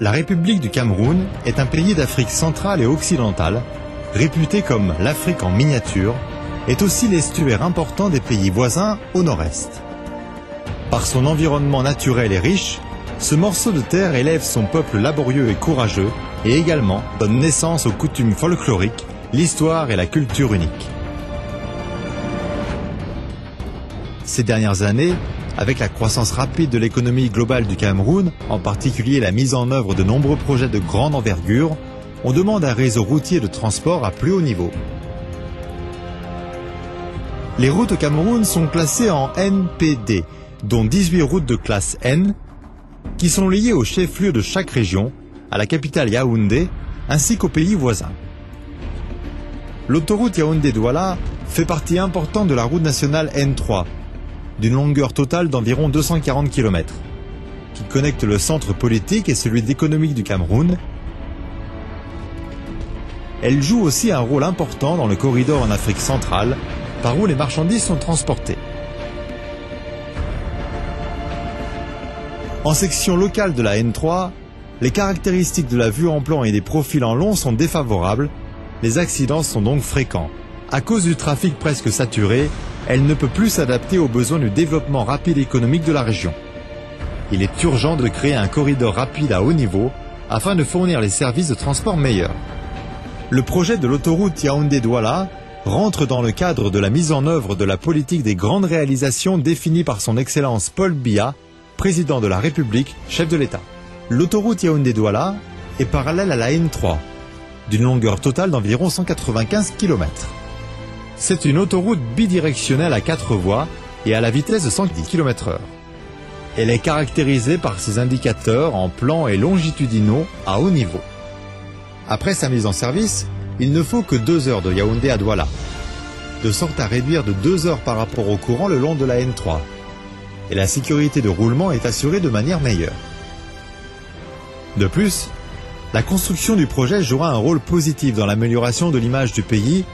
La République du Cameroun est un pays d'Afrique centrale et occidentale, réputé comme l'Afrique en miniature, est aussi l'estuaire important des pays voisins au nord-est. Par son environnement naturel et riche, ce morceau de terre élève son peuple laborieux et courageux et également donne naissance aux coutumes folkloriques, l'histoire et la culture unique. Ces dernières années, avec la croissance rapide de l'économie globale du Cameroun, en particulier la mise en œuvre de nombreux projets de grande envergure, on demande un réseau routier de transport à plus haut niveau. Les routes au Cameroun sont classées en NPD, dont 18 routes de classe N, qui sont liées au chef-lieu de chaque région, à la capitale Yaoundé, ainsi qu'aux pays voisins. L'autoroute Yaoundé-Douala fait partie importante de la route nationale N3, d'une longueur totale d'environ 240 km, qui connecte le centre politique et celui économique du Cameroun. Elle joue aussi un rôle important dans le corridor en Afrique centrale, par où les marchandises sont transportées. En section locale de la N3, les caractéristiques de la vue en plan et des profils en long sont défavorables, les accidents sont donc fréquents. À cause du trafic presque saturé, elle ne peut plus s'adapter aux besoins du développement rapide économique de la région. Il est urgent de créer un corridor rapide à haut niveau afin de fournir les services de transport meilleurs. Le projet de l'autoroute Yaoundé-Douala rentre dans le cadre de la mise en œuvre de la politique des grandes réalisations définie par son Excellence Paul Biya, président de la République, chef de l'État. L'autoroute Yaoundé-Douala est parallèle à la N3, d'une longueur totale d'environ 195 km. C'est une autoroute bidirectionnelle à 4 voies et à la vitesse de 110 km/h. Elle est caractérisée par ses indicateurs en plan et longitudinaux à haut niveau. Après sa mise en service, il ne faut que 2 heures de Yaoundé à Douala, de sorte à réduire de 2 heures par rapport au courant le long de la N3. Et la sécurité de roulement est assurée de manière meilleure. De plus, la construction du projet jouera un rôle positif dans l'amélioration de l'image du pays,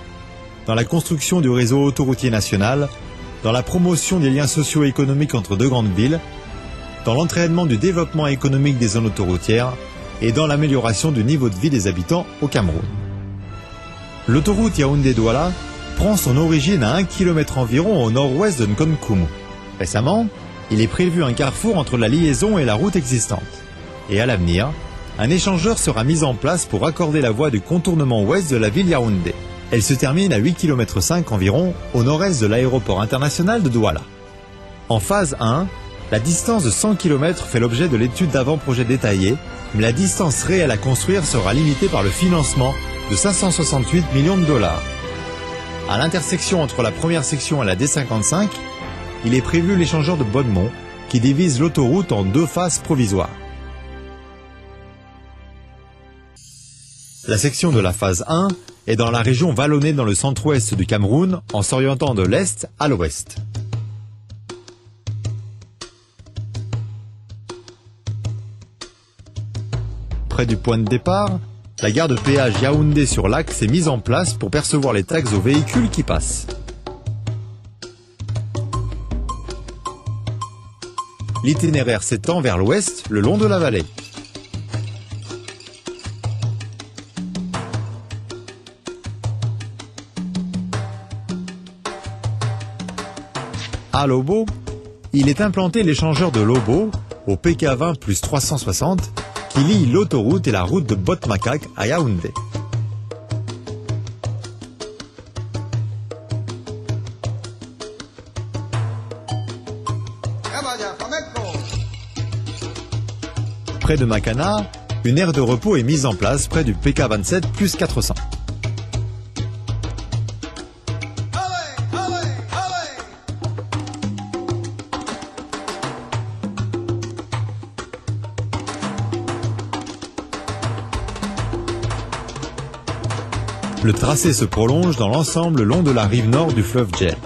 dans la construction du réseau autoroutier national, dans la promotion des liens socio-économiques entre deux grandes villes, dans l'entraînement du développement économique des zones autoroutières et dans l'amélioration du niveau de vie des habitants au Cameroun. L'autoroute Yaoundé-Douala prend son origine à 1 km environ au nord-ouest de Nkonkoumou. Récemment, il est prévu un carrefour entre la liaison et la route existante. Et à l'avenir, un échangeur sera mis en place pour accorder la voie du contournement ouest de la ville Yaoundé. Elle se termine à 8,5 km environ au nord-est de l'aéroport international de Douala. En phase 1, la distance de 100 km fait l'objet de l'étude d'avant-projet détaillée, mais la distance réelle à construire sera limitée par le financement de 568 millions de dollars. À l'intersection entre la première section et la D55, il est prévu l'échangeur de Bodmont qui divise l'autoroute en 2 phases provisoires. La section de la phase 1 est dans la région vallonnée dans le centre-ouest du Cameroun en s'orientant de l'est à l'ouest. Près du point de départ, la gare de péage Yaoundé sur l'axe est mise en place pour percevoir les taxes aux véhicules qui passent. L'itinéraire s'étend vers l'ouest le long de la vallée. À Lobo, il est implanté l'échangeur de Lobo au PK20 plus 360 qui lie l'autoroute et la route de Botmakak à Yaoundé. Près de Makana, une aire de repos est mise en place près du PK27 plus 400. Le tracé se prolonge dans l'ensemble le long de la rive nord du fleuve Djel.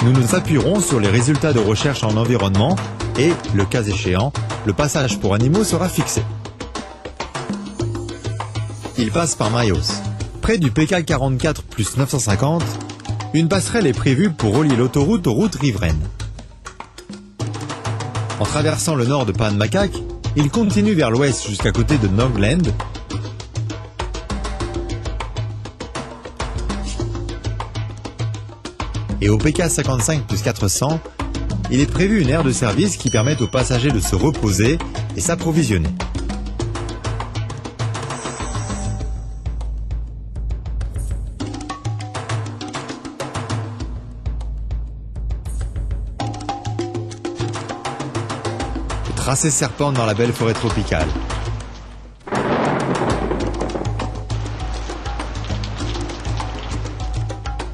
Nous nous appuierons sur les résultats de recherche en environnement et, le cas échéant, le passage pour animaux sera fixé. Il passe par Mayos, Près du PK 44 plus 950, une passerelle est prévue pour relier l'autoroute aux routes riveraines. En traversant le nord de Pan-Macaque, il continue vers l'ouest jusqu'à côté de Nongland. Et au PK 55 plus 400, il est prévu une aire de service qui permet aux passagers de se reposer et s'approvisionner. Le tracé serpente dans la belle forêt tropicale.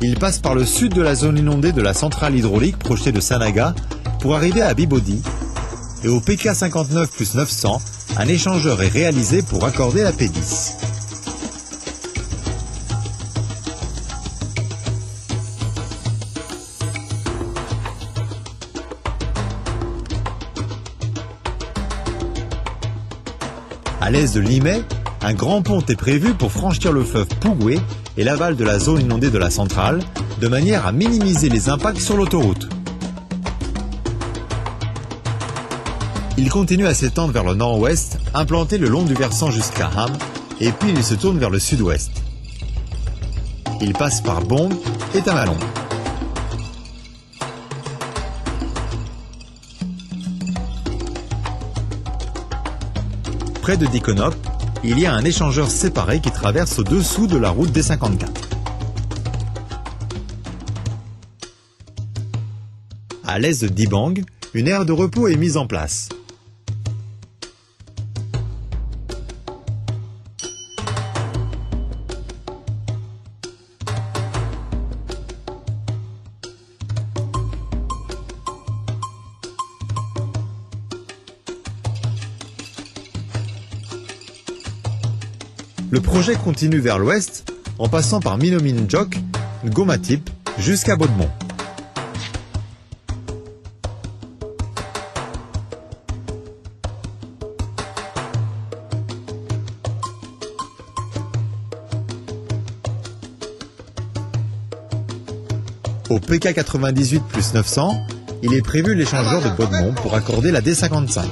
Il passe par le sud de la zone inondée de la centrale hydraulique projetée de Sanaga pour arriver à Bibodi. Et au PK 59 plus 900, un échangeur est réalisé pour raccorder la P10. À l'est de Limay, un grand pont est prévu pour franchir le fleuve Pougoué et l'aval de la zone inondée de la centrale, de manière à minimiser les impacts sur l'autoroute. Il continue à s'étendre vers le nord-ouest, implanté le long du versant jusqu'à Ham, et puis il se tourne vers le sud-ouest. Il passe par Bong et Tamalon. Près de Dikonop, il y a un échangeur séparé qui traverse au-dessous de la route D54. À l'est de Dibang, une aire de repos est mise en place. Le projet continue vers l'ouest, en passant par Minominjok, Ngomatip, jusqu'à Baudemont. Au PK 98 plus 900, il est prévu l'échangeur de Baudemont pour accorder la D55.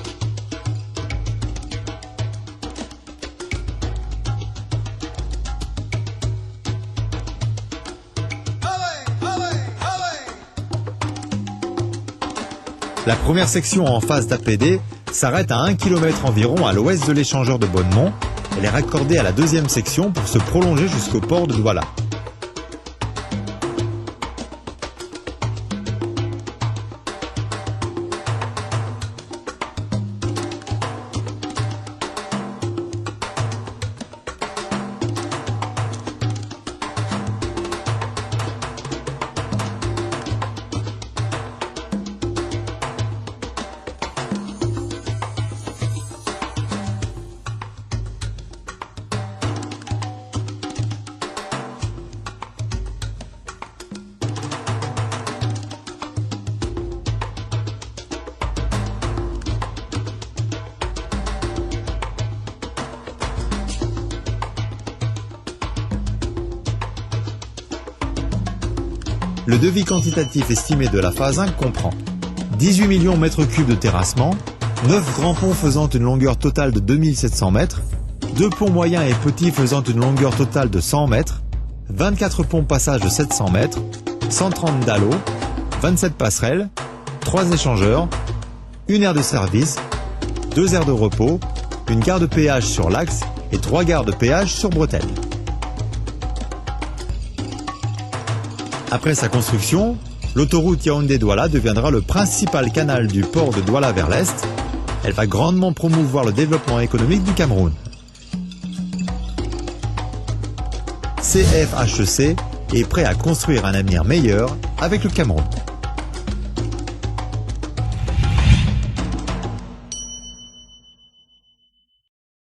La première section en phase d'APD s'arrête à 1 km environ à l'ouest de l'échangeur de Baudemont. Elle est raccordée à la deuxième section pour se prolonger jusqu'au port de Douala. Le devis quantitatif estimé de la phase 1 comprend 18 millions de mètres cubes de terrassement, 9 grands ponts faisant une longueur totale de 2700 mètres, 2 ponts moyens et petits faisant une longueur totale de 100 mètres, 24 ponts passage de 700 mètres, 130 dallos, 27 passerelles, 3 échangeurs, une aire de service, 2 aires de repos, une gare de péage sur l'axe et 3 gares de péage sur bretelle. Après sa construction, l'autoroute Yaoundé-Douala deviendra le principal canal du port de Douala vers l'est. Elle va grandement promouvoir le développement économique du Cameroun. CFHEC est prêt à construire un avenir meilleur avec le Cameroun.